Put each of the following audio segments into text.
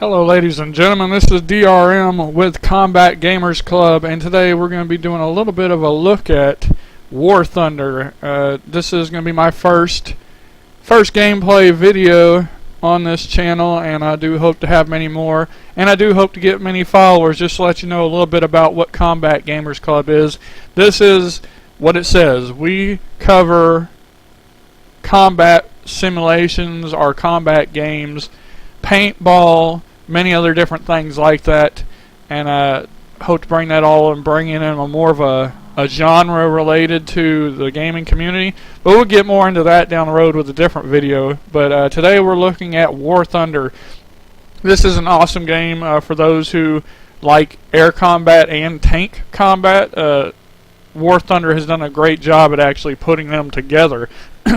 Hello ladies and gentlemen, this is DRM with Combat Gamers Club, and today we're going to be doing a little bit of a look at Warthunder. This is going to be my first gameplay video on this channel, and I do hope to have many more, and I do hope to get many followers. Just to let you know a little bit about what Combat Gamers Club is. This is what it says. We cover combat simulations or combat games, paintball, many other different things like that, and I hope to bring that all and bring in a more of a genre related to the gaming community, but we'll get more into that down the road with a different video. But today we're looking at Warthunder. This is an awesome game for those who like air combat and tank combat. Warthunder has done a great job at actually putting them together.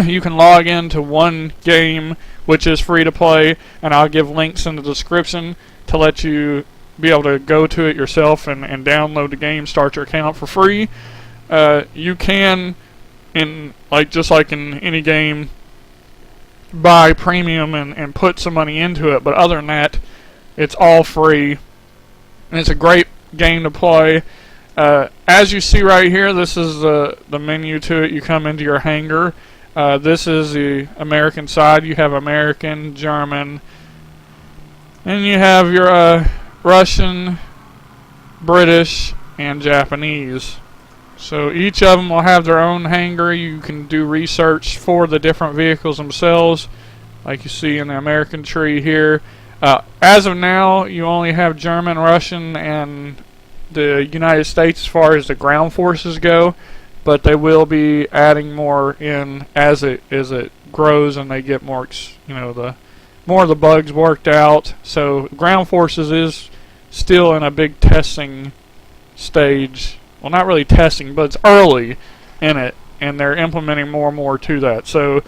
You can log into one game, which is free to play, and I'll give links in the description to let you be able to go to it yourself and download the game, start your account for free. You can, just like in any game, buy premium and put some money into it, but other than that, it's all free, and it's a great game to play. As you see right here, this is the menu to it. You come into your hangar. This is the American side. You have American, German, and you have your Russian, British, and Japanese. So each of them will have their own hangar. You can do research for the different vehicles themselves, like you see in the American tree here. As of now, you only have German, Russian, and the United States as far as the ground forces go, but they will be adding more in as it grows and they get more, the more of the bugs worked out. So ground forces is still in a big testing stage. Well, not really testing, but it's early in it, and they're implementing more and more to that. So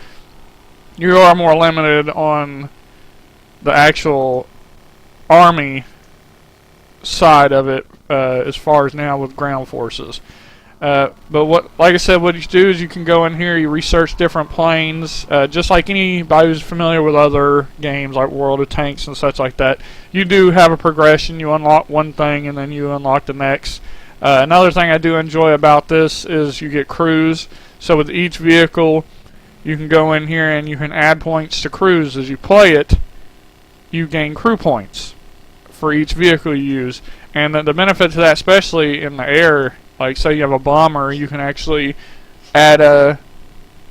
you are more limited on the actual army side of it as far as now with ground forces. But like I said, what you do is you can go in here, you research different planes, just like anybody who's familiar with other games like World of Tanks and such like that. You do have a progression. You unlock one thing and then you unlock the next. Another thing I do enjoy about this is you get crews. So with each vehicle, you can go in here and you can add points to crews. As you play it, you gain crew points for each vehicle you use. And the benefit to that, especially in the air, like say you have a bomber, you can actually add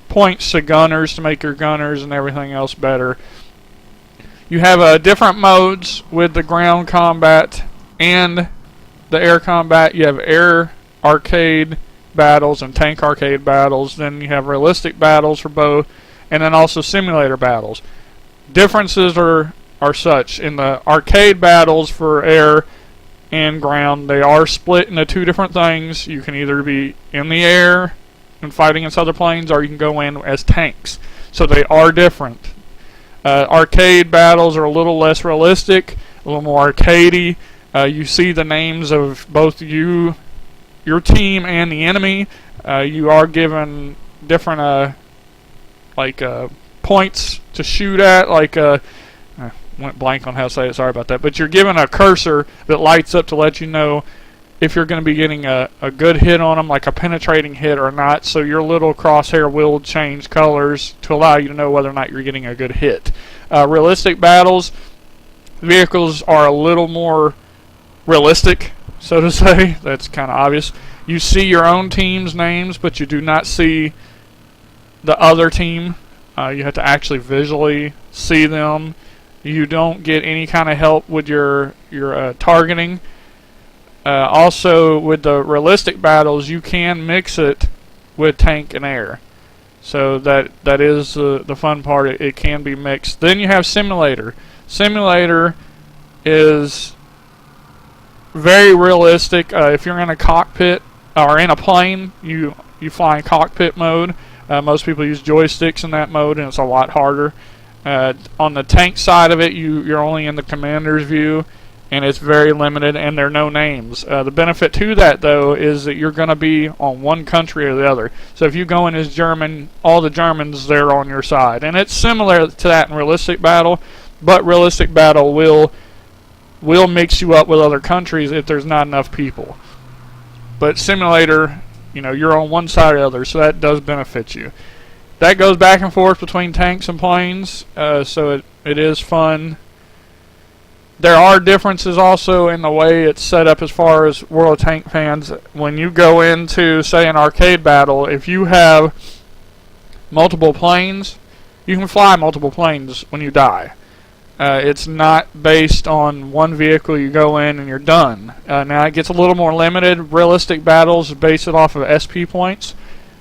points to gunners to make your gunners and everything else better. You have different modes with the ground combat and the air combat. You have air arcade battles and tank arcade battles. Then you have realistic battles for both, and then also simulator battles. Differences are such. In the arcade battles for air and ground, they are split into two different things. You can either be in the air and fight against other planes, or you can go in as tanks. So they are different. Arcade battles are a little less realistic, a little more arcadey. You see the names of both your team and the enemy. You are given different points to shoot at, went blank on how to say it, sorry about that, but you're given a cursor that lights up to let you know if you're going to be getting a good hit on them, like a penetrating hit or not. So your little crosshair will change colors to allow you to know whether or not you're getting a good hit. Realistic battles, vehicles are a little more realistic, so to say. That's kind of obvious. You see your own team's names, but you do not see the other team. You have to actually visually see them. You don't get any kind of help with your targeting. Also, with the realistic battles, you can mix it with tank and air. So that is the fun part. It can be mixed. Then you have simulator. Simulator is very realistic. If you're in a cockpit or in a plane, you fly in cockpit mode. Most people use joysticks in that mode, and it's a lot harder. On the tank side of it, you're only in the commander's view, and it's very limited, and there are no names. The benefit to that, though, is that you're going to be on one country or the other. So if you go in as German, all the Germans there on your side. And it's similar to that in Realistic Battle, but Realistic Battle will will mix you up with other countries if there's not enough people. But simulator, you know, you're on one side or the other, so that does benefit you. That goes back and forth between tanks and planes, so it is fun. There are differences also in the way it's set up as far as World of Tank fans. When you go into, say, an arcade battle, if you have multiple planes, you can fly multiple planes when you die. It's not based on one vehicle. You go in and you're done. Now it gets a little more limited. Realistic battles base it off of SP points.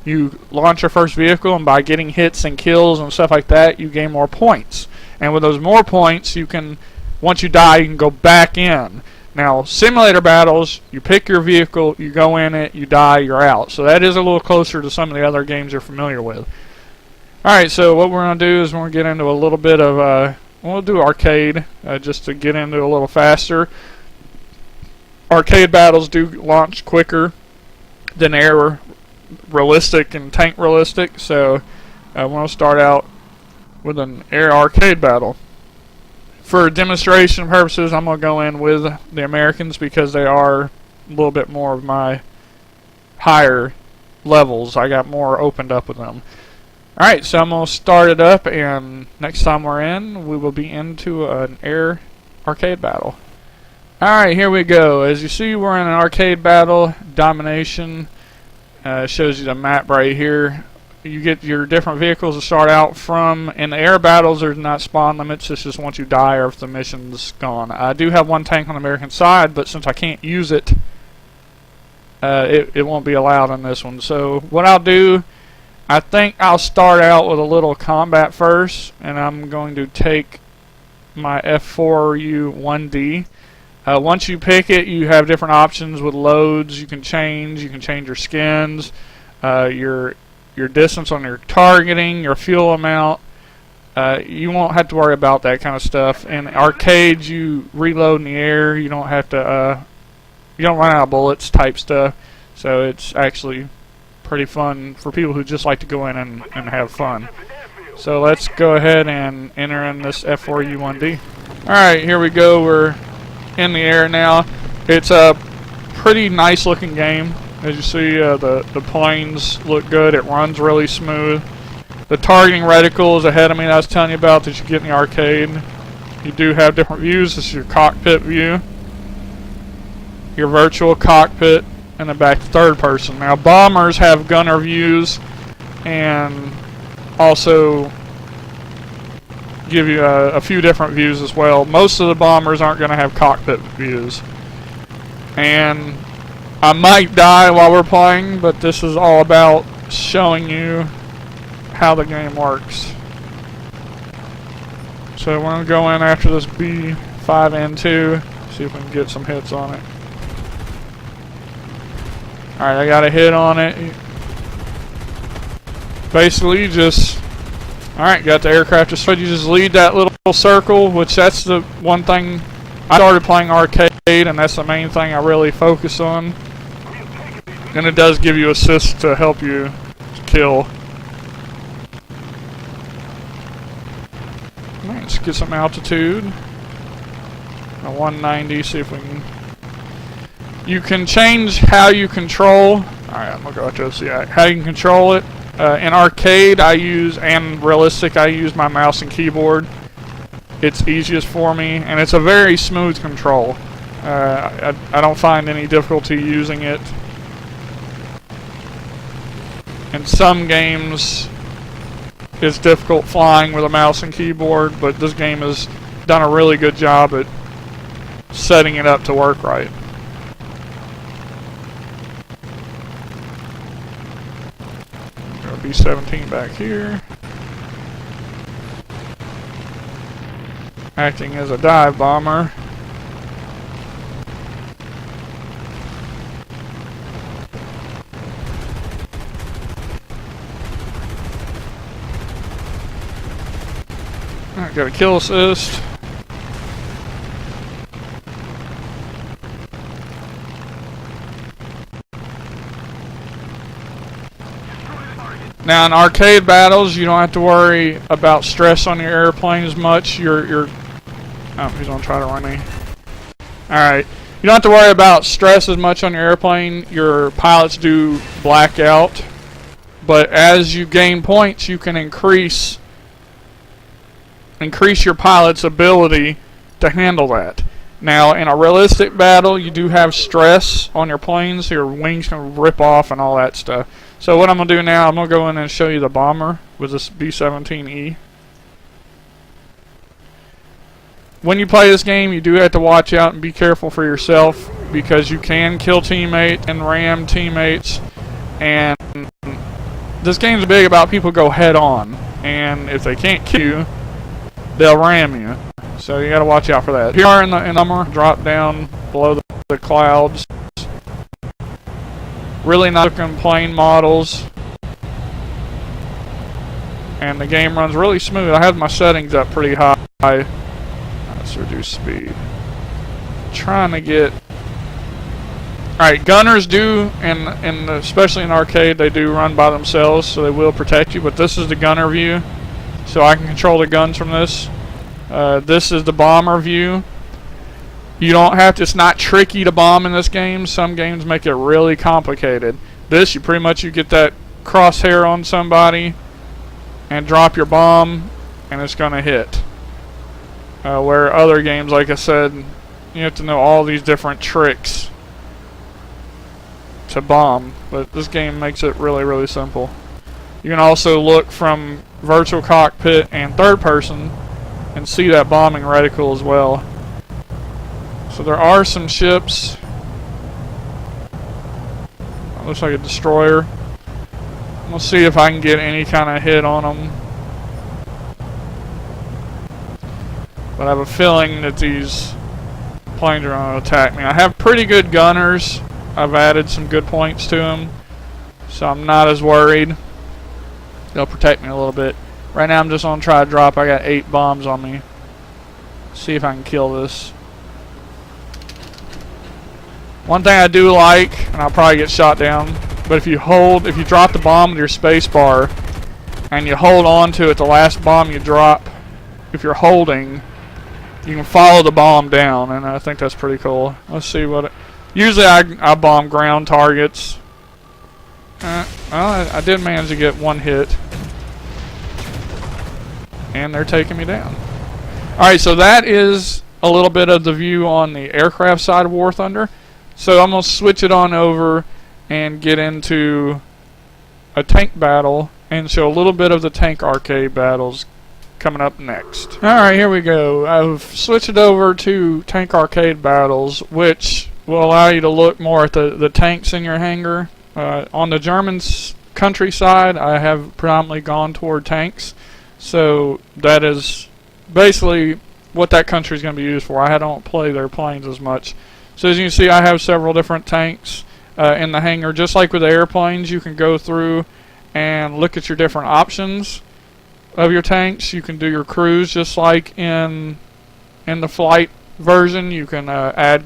You launch your first vehicle, and by getting hits and kills and stuff like that, you gain more points. And with those more points, you can, once you die, you can go back in. Now, simulator battles, you pick your vehicle, you go in it, you die, you're out. So that is a little closer to some of the other games you're familiar with. Alright, so what we're going to do is we're going to get into a little bit of... we'll do arcade, just to get into a little faster. Arcade battles do launch quicker than air realistic and tank realistic, so we'll start out with an air arcade battle. For demonstration purposes, I'm going to go in with the Americans because they are a little bit more of my higher levels. I got more opened up with them. Alright, so I'm going to start it up, and next time we're in, we will be into an air arcade battle. Alright, here we go. As you see, we're in an arcade battle. Domination shows you the map right here. You get your different vehicles to start out from. In the air battles, there's not spawn limits. It's just once you die or if the mission's gone. I do have one tank on the American side, but since I can't use it, it won't be allowed on this one. So what I'll do... I think I'll start out with a little combat first, and I'm going to take my F4U1D. Once you pick it, you have different options with loads. You can change your skins, your distance on your targeting, your fuel amount. You won't have to worry about that kind of stuff. In arcades, you reload in the air. You don't have to. You don't run out of bullets type stuff. So it's actually pretty fun for people who just like to go in and have fun. So let's go ahead and enter in this F4U1D. Alright, here we go. We're in the air now. It's a pretty nice looking game. As you see, the planes look good. It runs really smooth. The targeting reticle is ahead of me that I was telling you about that you get in the arcade. You do have different views. This is your cockpit view, your virtual cockpit, and then back to third person. Now bombers have gunner views and also give you a few different views as well. Most of the bombers aren't going to have cockpit views. And I might die while we're playing, but this is all about showing you how the game works. So we're going to go in after this B5N2, see if we can get some hits on it. Alright, I got a hit on it. Basically, you just... Alright, got the aircraft destroyed. You just lead that little circle, which that's the one thing... I started playing arcade, and that's the main thing I really focus on. And it does give you assists to help you kill. Alright, let's get some altitude. A 190, see if we can... You can change how you control. Alright, I'm going to go to see how you can control it. In arcade, and realistic, I use my mouse and keyboard. It's easiest for me, and it's a very smooth control. I don't find any difficulty using it. In some games, it's difficult flying with a mouse and keyboard, but this game has done a really good job at setting it up to work right. B-17 back here. Acting as a dive bomber. Alright, got a kill assist. Now in arcade battles, you don't have to worry about stress on your airplane as much. Oh, he's gonna try to run me. Alright, you don't have to worry about stress as much on your airplane. Your pilots do black out, but as you gain points, you can increase your pilot's ability to handle that. Now, in a realistic battle, you do have stress on your planes. Your wings can rip off and all that stuff. So what I'm going to do now, I'm going to go in and show you the bomber with this B-17E. When you play this game, you do have to watch out and be careful for yourself, because you can kill teammates and ram teammates. And this game's big about people go head on. And if they can't kill you, they'll ram you. So you got to watch out for that. Here are in the summer, drop down below the clouds. Really nice looking plane models. And the game runs really smooth. I have my settings up pretty high. Let's reduce speed. Trying to get... Alright, gunners do, and especially in arcade, they do run by themselves, so they will protect you. But this is the gunner view, so I can control the guns from this. This is the bomber view. You don't have to, it's not tricky to bomb in this game. Some games make it really complicated. This, you pretty much, you get that crosshair on somebody and drop your bomb and it's gonna hit. Where other games, like I said, you have to know all these different tricks to bomb, but this game makes it really, really simple. You can also look from virtual cockpit and third person and see that bombing reticle as well. So there are some ships. Looks like a destroyer. I'm gonna see if I can get any kind of hit on them. But I have a feeling that these planes are gonna attack me. I have pretty good gunners. I've added some good points to them, so I'm not as worried. They'll protect me a little bit. Right now I'm just gonna try to drop. I got 8 bombs on me. See if I can kill this. One thing I do like, and I'll probably get shot down, but if you drop the bomb with your space bar and you hold on to it, the last bomb you drop, if you're holding, you can follow the bomb down, and I think that's pretty cool. Let's see what it... Usually I bomb ground targets. Well, I did manage to get one hit. And they're taking me down. Alright, so that is a little bit of the view on the aircraft side of War Thunder. So I'm going to switch it on over and get into a tank battle and show a little bit of the tank arcade battles coming up next. Alright, here we go. I've switched it over to tank arcade battles, which will allow you to look more at the tanks in your hangar. On the German countryside, I have predominantly gone toward tanks. So that is basically what that country is going to be used for. I don't play their planes as much. So as you can see, I have several different tanks in the hangar. Just like with the airplanes, you can go through and look at your different options of your tanks. You can do your cruise just like in the flight version. You can add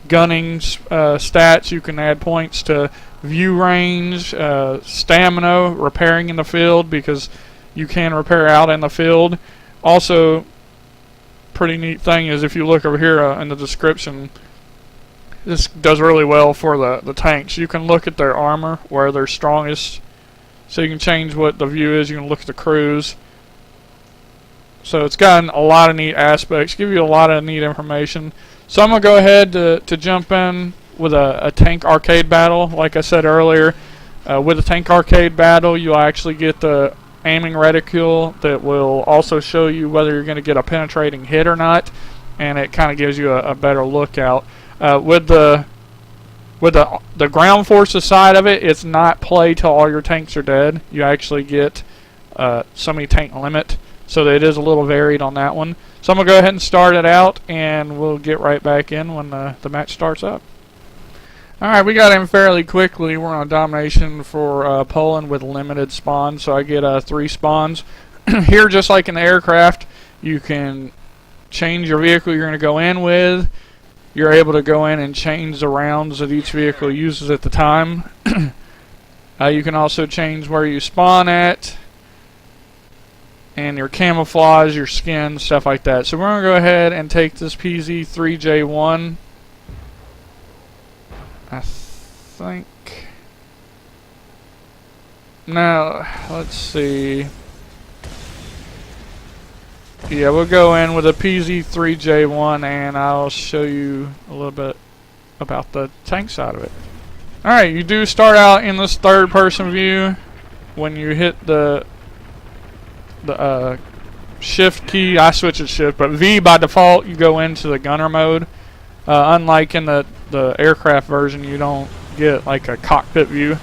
gunning stats. You can add points to view range, stamina, repairing in the field, because you can repair out in the field. Also, pretty neat thing is if you look over here in the description, this does really well for the tanks. You can look at their armor, where they're strongest, so you can change what the view is. You can look at the cruise. So it's got a lot of neat aspects, give you a lot of neat information. So I'm going to go ahead to jump in with a tank arcade battle. Like I said earlier, with a tank arcade battle, you'll actually get the aiming reticule that will also show you whether you're going to get a penetrating hit or not, and it kind of gives you a better lookout. With the ground forces side of it, it's not play till all your tanks are dead. You actually get so many tank limit, so that it is a little varied on that one. So I'm going to go ahead and start it out, and we'll get right back in when the match starts up. Alright, we got in fairly quickly. We're on a domination for Poland with limited spawns, so I get 3 spawns. Here, just like in the aircraft, you can change your vehicle you're going to go in with. You're able to go in and change the rounds that each vehicle uses at the time. You can also change where you spawn at, and your camouflage, your skin, stuff like that. So we're going to go ahead and take this PZ3J1 I think. Now, let's see. Yeah, we'll go in with a PZ-3J1 and I'll show you a little bit about the tank side of it. Alright, you do start out in this third person view. When you hit the shift key, I switch to shift, but V by default you go into the gunner mode. Unlike in the aircraft version, you don't get like a cockpit view.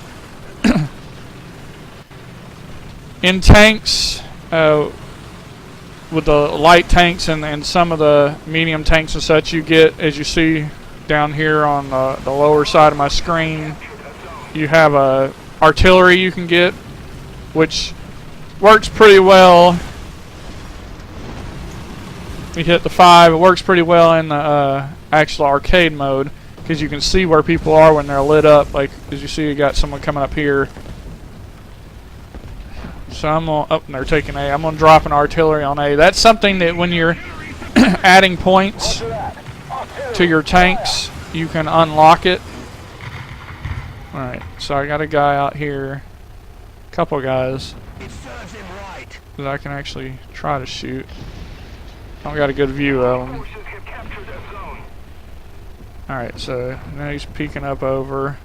In tanks, with the light tanks and some of the medium tanks and such, you get, as you see down here on the lower side of my screen, you have artillery you can get, which works pretty well. You hit the 5, it works pretty well in the actual arcade mode, because you can see where people are when they're lit up. Like, as you see, you got someone coming up here. So I'm going, oh, they're taking A. I'm going to drop an artillery on A. That's something that when you're adding points to your tanks, you can unlock it. Alright, so I got a guy out here, a couple guys that I can actually try to shoot. I don't got a good view of them. Alright, so now he's peeking up over.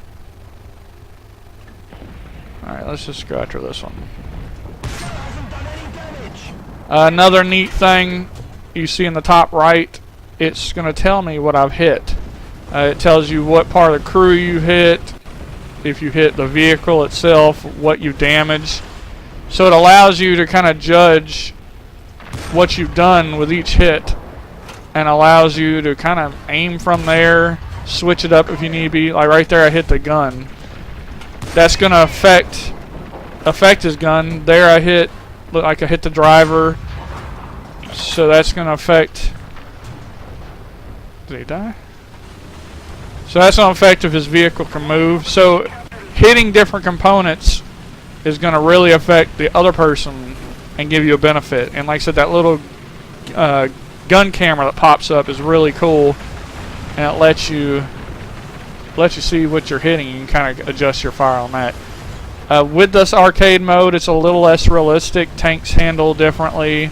Alright, let's just go after this one. Another neat thing you see in the top right, it's going to tell me what I've hit. It tells you what part of the crew you hit, if you hit the vehicle itself, what you damaged. So it allows you to kind of judge what you've done with each hit, and allows you to kind of aim from there, switch it up if you need to be. Like right there I hit the gun. That's going to affect his gun. There I hit, look like I hit the driver. So that's going to affect... Did he die? So that's going to affect if his vehicle can move. So hitting different components is going to really affect the other person and give you a benefit. And like I said, that little gun camera that pops up is really cool, and it lets you see what you're hitting. You can kind of adjust your fire on that. With this arcade mode, it's a little less realistic. Tanks handle differently.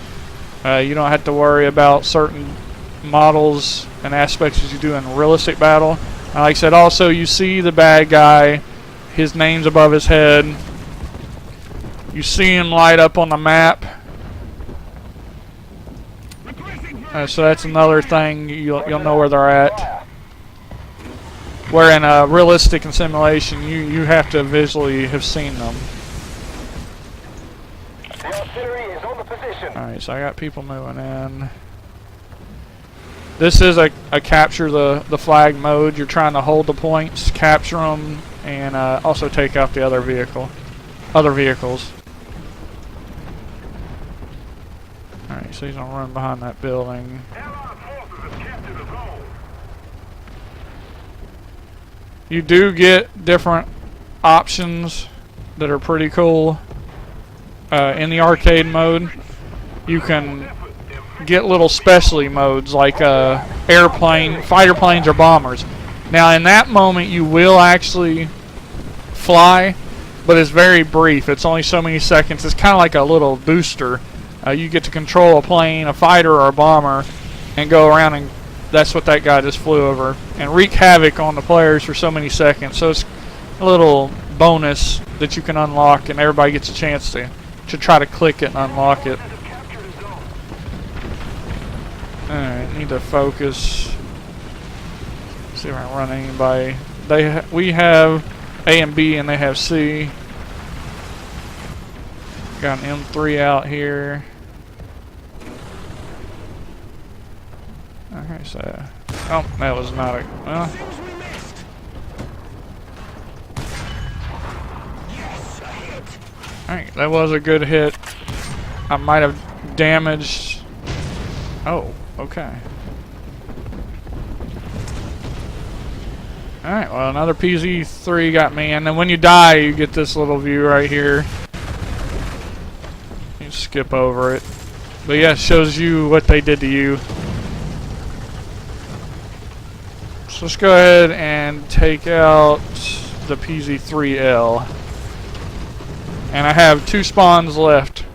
You don't have to worry about certain models and aspects as you do in realistic battle. Like I said, also you see the bad guy, his name's above his head. You see him light up on the map. So that's another thing, you'll know where they're at. Where in a realistic and simulation, you have to visually have seen them. The artillery is on the position. Alright, so I got people moving in. This is a capture the flag mode. You're trying to hold the points, capture them, and also take out the other vehicles. Alright, so he's gonna run behind that building. You do get different options that are pretty cool in the arcade mode. You can get little specialty modes like airplane, fighter planes, or bombers. Now in that moment you will actually fly, but it's very brief. It's only so many seconds. It's kind of like a little booster. You get to control a plane, a fighter, or a bomber, and go around, and that's what that guy just flew over, and wreak havoc on the players for so many seconds. So it's a little bonus that you can unlock, and everybody gets a chance to try to click it and unlock it. Alright, need to focus. See if I can run anybody. We have A and B, and they have C. Got an M3 out here. Okay, so oh, that was not a well. Alright, that was a good hit. I might have damaged. Oh, okay. Alright, well, another PZ-3 got me, and then when you die, you get this little view right here. You skip over it. But yeah, it shows you what they did to you. So let's go ahead and take out the PZ-3L. And I have 2 spawns left.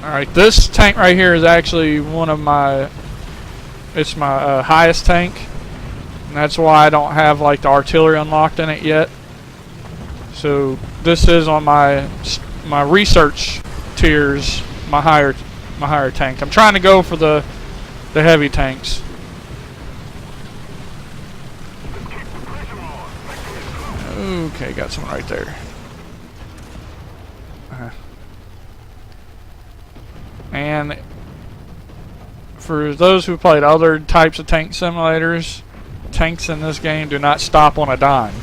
Alright, this tank right here is actually one of my... It's my highest tank. And that's why I don't have like the artillery unlocked in it yet. So this is on my research tiers, my higher tank. I'm trying to go for the heavy tanks. Okay, got some right there. And for those who played other types of tank simulators, tanks in this game do not stop on a dime.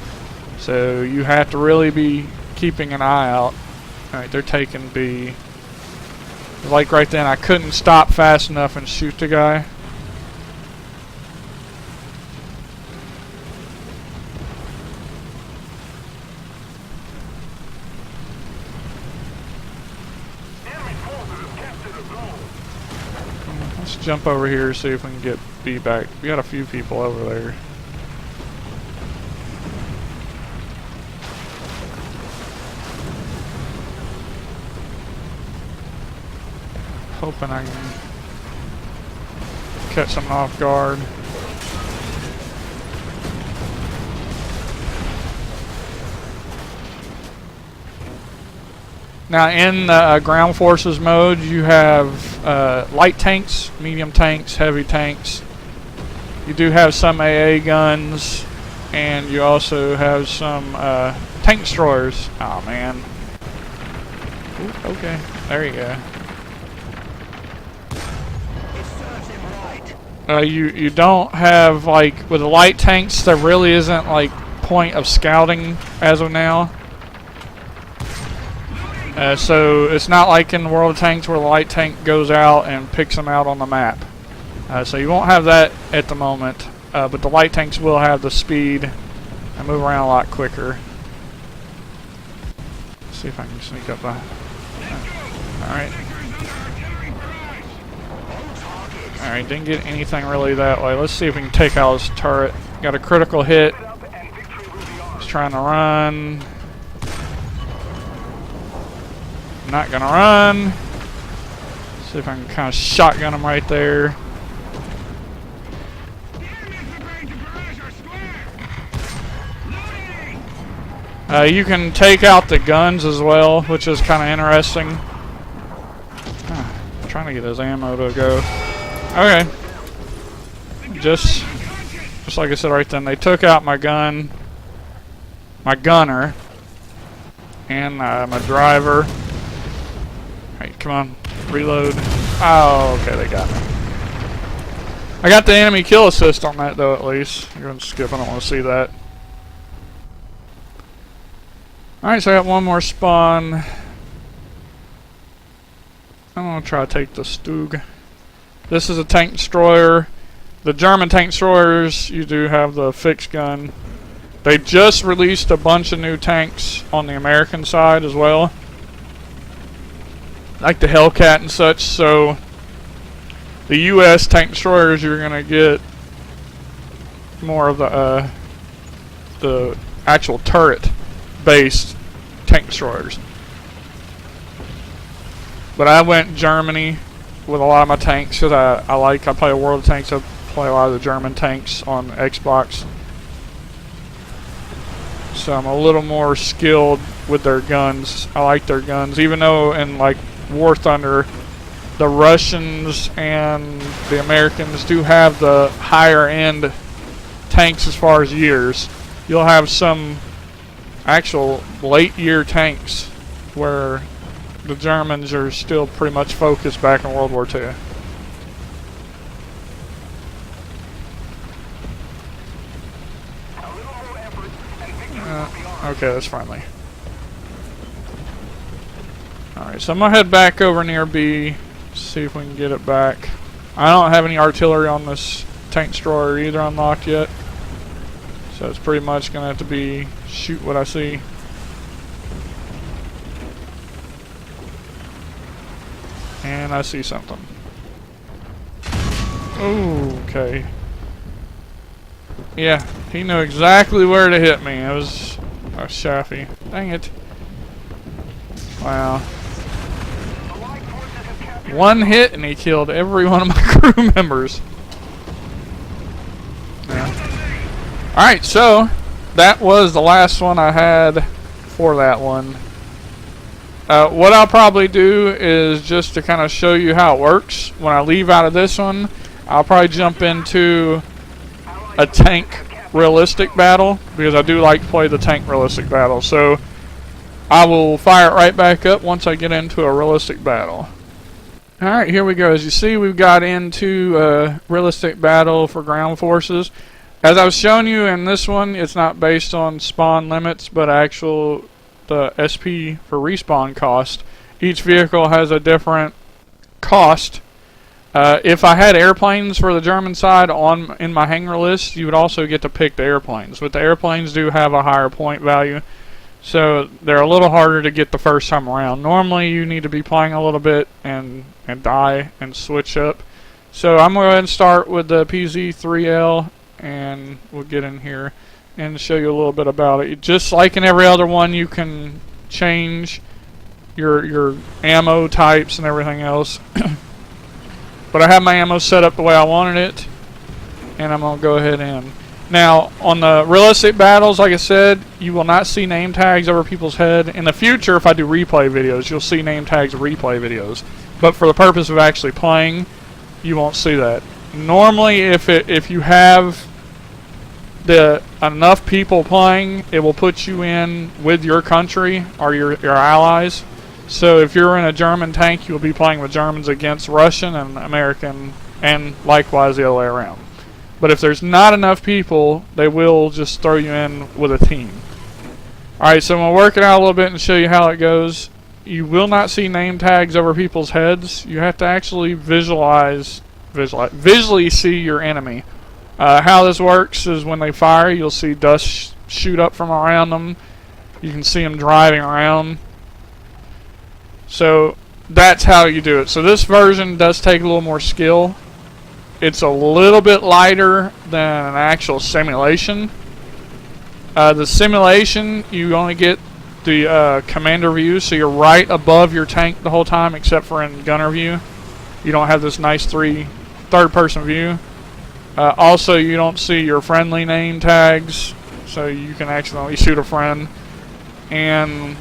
So you have to really be keeping an eye out. Alright, they're taking B. Like right then, I couldn't stop fast enough and shoot the guy. Let's jump over here, see if we can get B back. We got a few people over there. Hoping I can catch them off guard. Now in ground forces mode, you have light tanks, medium tanks, heavy tanks. You do have some AA guns, and you also have some tank destroyers. Oh man. Ooh, okay, there you go. You don't have, like, with the light tanks, there really isn't, like, point of scouting as of now. So it's not like in the World of Tanks where the light tank goes out and picks them out on the map. So you won't have that at the moment, but the light tanks will have the speed and move around a lot quicker. Let's see if I can sneak up behind. Alright. Alright, didn't get anything really that way. Let's see if we can take out this turret. Got a critical hit. He's trying to run. Not gonna run. See if I can kind of shotgun him right there. You can take out the guns as well, which is kind of interesting. Trying to get his ammo to go. Okay. Just like I said right then, they took out my gun, my gunner, and my driver. Alright, come on, reload. Oh, okay, they got me. I got the enemy kill assist on that though, at least. I'm going to skip, I don't want to see that. Alright, so I got one more spawn. I'm going to try to take the Stug. This is a tank destroyer. The German tank destroyers, you do have the fixed gun. They just released a bunch of new tanks on the American side as well, like the Hellcat and such. So the US tank destroyers, you're gonna get more of the actual turret based tank destroyers. But I went Germany with a lot of my tanks because I play a World of Tanks. I play a lot of the German tanks on Xbox, so I'm a little more skilled with their guns. I like their guns, even though in like Warthunder, the Russians and the Americans do have the higher end tanks as far as years. You'll have some actual late year tanks where the Germans are still pretty much focused back in World War II. Okay, that's friendly. Alright, so I'm going to head back over near B, see if we can get it back. I don't have any artillery on this tank destroyer either unlocked yet, so it's pretty much going to have to be shoot what I see. And I see something. Ooh, okay. Yeah, He knew exactly where to hit me. It was Shaffy. Dang it. Wow. One hit and he killed every one of my crew members. Yeah. Alright, so that was the last one I had for that one. What I'll probably do is just to kind of show you how it works. When I leave out of this one, I'll probably jump into a tank realistic battle, because I do like to play the tank realistic battle. So I will fire it right back up once I get into a realistic battle. Alright, here we go. As you see, we've got into a realistic battle for ground forces. As I was showing you in this one, it's not based on spawn limits, but the SP for respawn cost. Each vehicle has a different cost. If I had airplanes for the German side in my hangar list, you would also get to pick the airplanes. But the airplanes do have a higher point value, so they're a little harder to get the first time around. Normally you need to be playing a little bit and die and switch up. So I'm going to go ahead and start with the PZ3L, and we'll get in here and show you a little bit about it. Just like in every other one, you can change your ammo types and everything else. But I have my ammo set up the way I wanted it, and I'm going to go ahead and... Now, on the realistic battles, like I said, you will not see name tags over people's head. In the future, if I do replay videos, you'll see name tags of replay videos. But for the purpose of actually playing, you won't see that. Normally, if you have enough people playing, it will put you in with your country or your allies. So if you're in a German tank, you'll be playing with Germans against Russian and American, and likewise the other way around. But if there's not enough people, they will just throw you in with a team. Alright, so I'm going to work it out a little bit and show you how it goes. You will not see name tags over people's heads. You have to actually visually see your enemy. How this works is when they fire, you'll see dust shoot up from around them. You can see them driving around. So that's how you do it. So this version does take a little more skill. It's a little bit lighter than an actual simulation. The simulation, you only get the commander view, so you're right above your tank the whole time, except for in gunner view. You don't have this nice third-person view. Also, you don't see your friendly name tags, so you can accidentally shoot a friend. And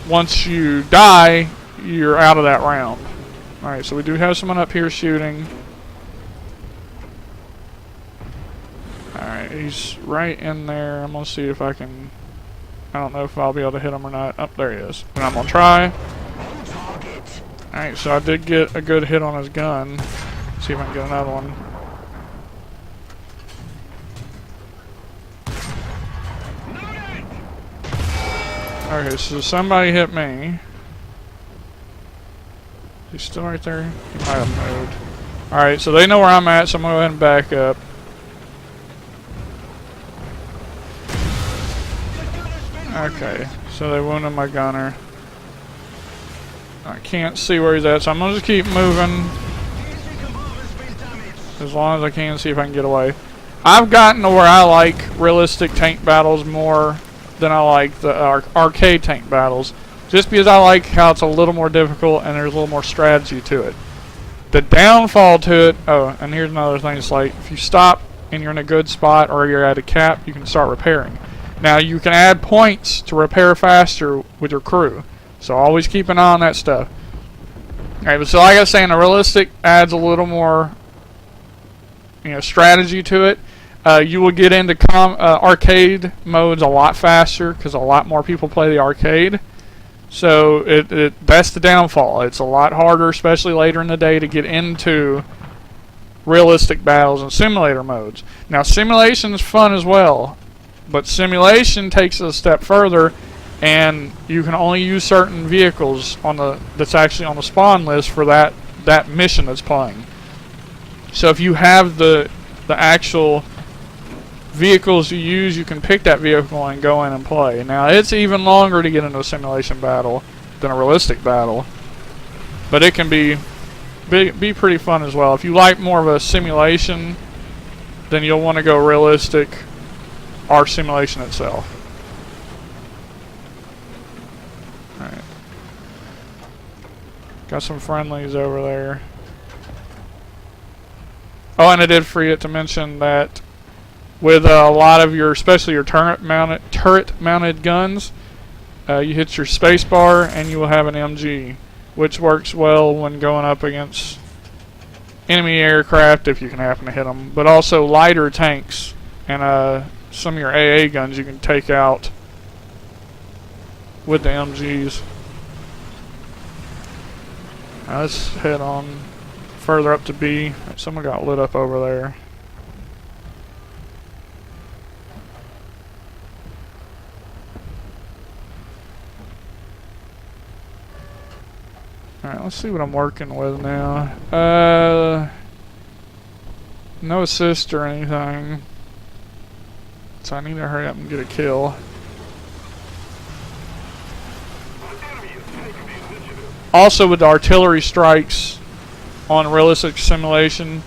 once you die, you're out of that round. Alright, so we do have someone up here shooting. Alright, he's right in there. I'm going to see if I can... I don't know if I'll be able to hit him or not. Oh, there he is. And I'm going to try. Alright, so I did get a good hit on his gun. See if I can get another one. Okay, so somebody hit me. He's still right there? He might have moved. Alright, so they know where I'm at, so I'm going to go ahead and back up. Okay, so they wounded my gunner. I can't see where he's at, so I'm going to just keep moving as long as I can, see if I can get away. I've gotten to where I like realistic tank battles more than I like the arcade tank battles, just because I like how it's a little more difficult and there's a little more strategy to it. The downfall to it, oh, and here's another thing, it's like if you stop and you're in a good spot or you're at a cap, you can start repairing. Now you can add points to repair faster with your crew, so always keep an eye on that stuff. Alright, but so like I was saying, the realistic adds a little more strategy to it. You will get into arcade modes a lot faster because a lot more people play the arcade. So that's the downfall. It's a lot harder, especially later in the day, to get into realistic battles and simulator modes. Now, simulation is fun as well, but simulation takes it a step further, and you can only use certain vehicles that's actually on the spawn list for that mission that's playing. So if you have the actual vehicles you use, you can pick that vehicle and go in and play. Now, it's even longer to get into a simulation battle than a realistic battle, but it can be pretty fun as well. If you like more of a simulation, then you'll want to go realistic. our simulation itself. Alright. Got some friendlies over there. Oh, and I did forget to mention that with a lot of your, especially your turret-mounted guns, you hit your space bar and you will have an MG, which works well when going up against enemy aircraft if you can happen to hit them, but also lighter tanks and some of your AA guns you can take out with the MGs. Now let's head on further up to B. Someone got lit up over there. Alright, let's see what I'm working with now. No assist or anything. So I need to hurry up and get a kill. Also with the artillery strikes on realistic simulation,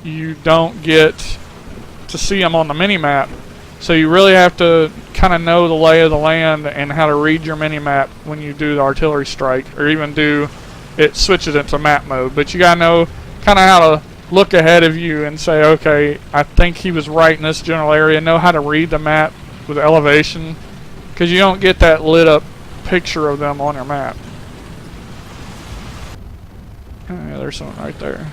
you don't get to see them on the mini-map. So you really have to kind of know the lay of the land and how to read your mini-map when you do the artillery strike, or even it switches into map mode. But you gotta know kind of how to look ahead of you and say, okay, I think he was right in this general area. Know how to read the map with elevation, because you don't get that lit up picture of them on your map. Oh, yeah, there's someone right there.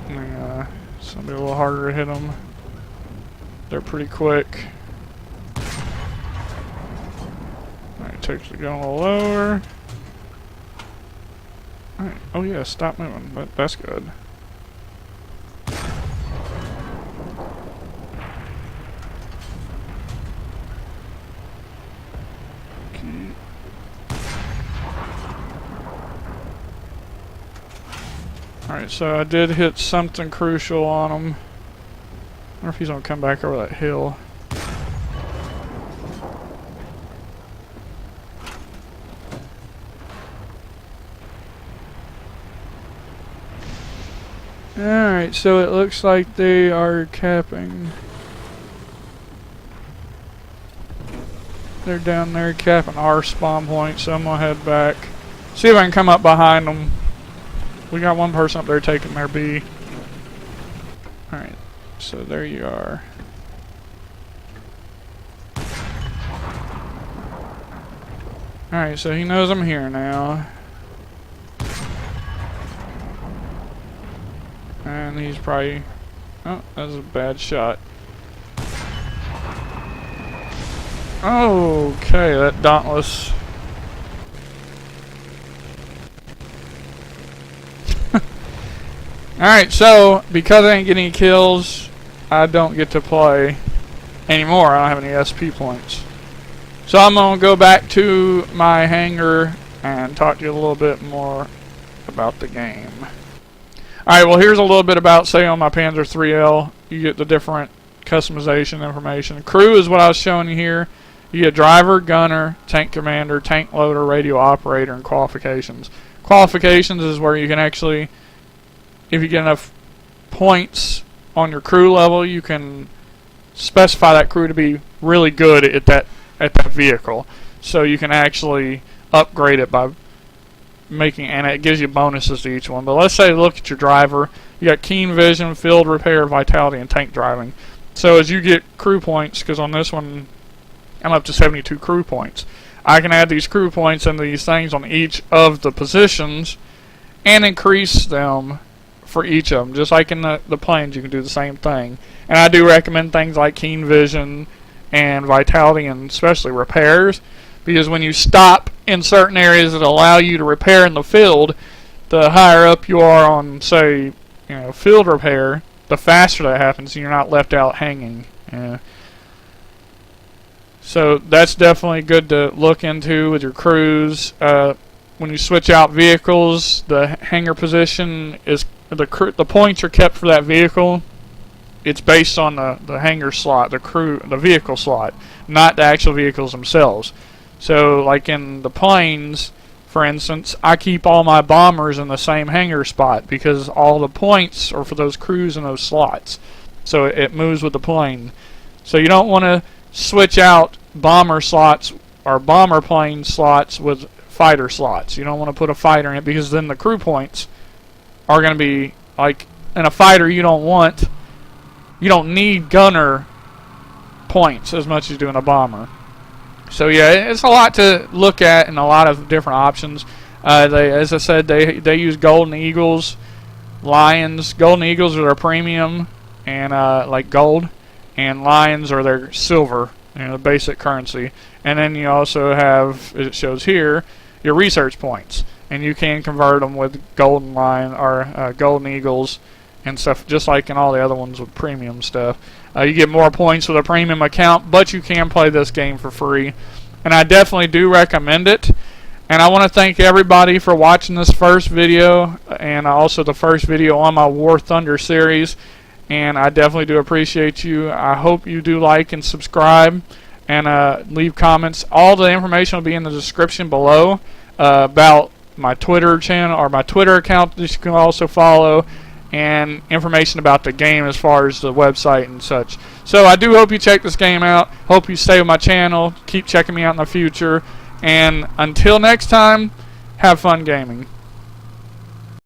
Yeah, it's gonna be a little harder to hit them. They're pretty quick. Alright, takes the gun a little lower. Alright, oh yeah, stop moving. That's good. Alright, so I did hit something crucial on him. I wonder if he's gonna come back over that hill. Alright, so it looks like they are capping. They're down there capping our spawn point, so I'm gonna head back. See if I can come up behind them. We got one person up there taking their B. Alright, so there you are. Alright, so he knows I'm here now. And he's probably... Oh, that was a bad shot. Okay, that Dauntless... Alright, so, because I didn't get any kills, I don't get to play anymore. I don't have any SP points. So I'm going to go back to my hangar and talk to you a little bit more about the game. Alright, well here's a little bit about, say on my Panzer 3L, you get the different customization information. Crew is what I was showing you here. You get driver, gunner, tank commander, tank loader, radio operator, and qualifications. Qualifications is where you can actually... If you get enough points on your crew level, you can specify that crew to be really good at that vehicle. So you can actually upgrade it by making, and it gives you bonuses to each one. But let's say look at your driver. You got keen vision, field repair, vitality, and tank driving. So as you get crew points, because on this one I'm up to 72 crew points, I can add these crew points into these things on each of the positions and increase them for each of them. Just like in the planes, you can do the same thing. And I do recommend things like keen vision and vitality, and especially repairs, because when you stop in certain areas that allow you to repair in the field, the higher up you are on, say, field repair, the faster that happens and you're not left out hanging. So that's definitely good to look into with your crews. When you switch out vehicles, the hangar position is the points are kept for that vehicle. It's based on the hangar slot, the vehicle slot, not the actual vehicles themselves. So like in the planes, For instance, I keep all my bombers in the same hangar spot because all the points are for those crews in those slots. So it moves with the plane. So you don't want to switch out bomber slots or bomber plane slots with fighter slots. You don't want to put a fighter in it because then the crew points are going to be like in a fighter you don't need gunner points as much as you do in a bomber. So yeah, it's a lot to look at and a lot of different options. As I said, they use Golden Eagles, Lions. Golden Eagles are their premium and like gold, and Lions are their silver, the basic currency. And then you also have, as it shows here, your research points, and you can convert them with Golden Lion or Golden Eagles and stuff, just like in all the other ones with premium stuff. You get more points with a premium account, but you can play this game for free, and I definitely do recommend it. And I want to thank everybody for watching this first video, and also the first video on my Warthunder series, and I definitely do appreciate you. I hope you do like and subscribe and leave comments. All the information will be in the description below about my Twitter channel or my Twitter account that you can also follow, and information about the game as far as the website and such. So I do hope you check this game out. Hope you stay with my channel. Keep checking me out in the future. And until next time, have fun gaming.